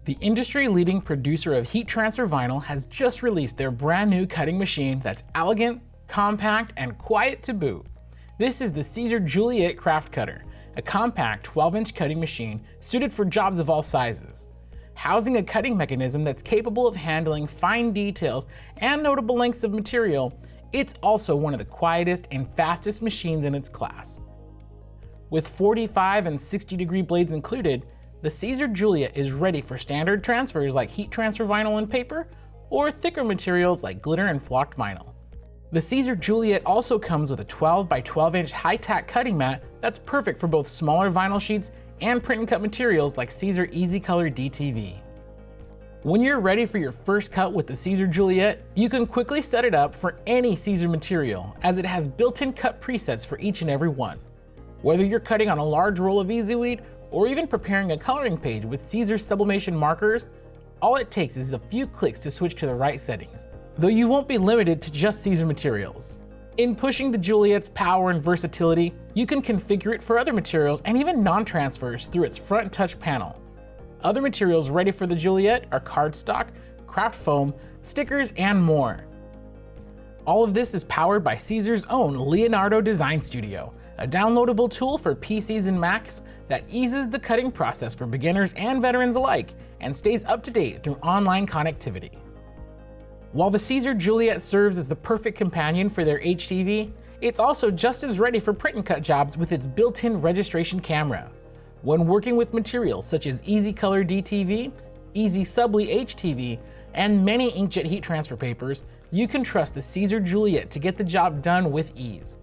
The industry-leading producer of heat transfer vinyl has just released their brand new cutting machine that's elegant, compact, and quiet to boot. This is the Siser Juliet Craft Cutter, a compact 12-inch cutting machine suited for jobs of all sizes. Housing a cutting mechanism that's capable of handling fine details and notable lengths of material, it's also one of the quietest and fastest machines in its class. With 45 and 60-degree blades included, the Siser Juliet is ready for standard transfers like heat transfer vinyl and paper, or thicker materials like glitter and flocked vinyl. The Siser Juliet also comes with a 12 by 12-inch high-tack cutting mat that's perfect for both smaller vinyl sheets and print and cut materials like Siser Easy Color DTV. When you're ready for your first cut with the Siser Juliet, you can quickly set it up for any Siser material, as it has built-in cut presets for each and every one. Whether you're cutting on a large roll of Easy Weed or even preparing a coloring page with Siser's sublimation markers, all it takes is a few clicks to switch to the right settings, though you won't be limited to just Siser materials. In pushing the Juliet's power and versatility, you can configure it for other materials and even non-transfers through its front touch panel. Other materials ready for the Juliet are cardstock, craft foam, stickers, and more. All of this is powered by Siser's own Leonardo Design Studio, a downloadable tool for PCs and Macs that eases the cutting process for beginners and veterans alike and stays up to date through online connectivity. While the Siser Juliet serves as the perfect companion for their HTV, it's also just as ready for print and cut jobs with its built-in registration camera. When working with materials such as Easy Color DTV, Easy Subli HTV, and many inkjet heat transfer papers, you can trust the Siser Juliet to get the job done with ease.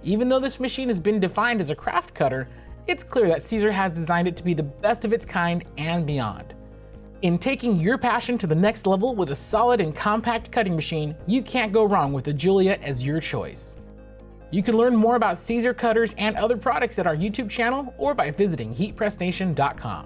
Even though this machine has been defined as a craft cutter, it's clear that Siser has designed it to be the best of its kind and beyond. In taking your passion to the next level with a solid and compact cutting machine, you can't go wrong with the Juliet as your choice. You can learn more about Siser cutters and other products at our YouTube channel or by visiting heatpressnation.com.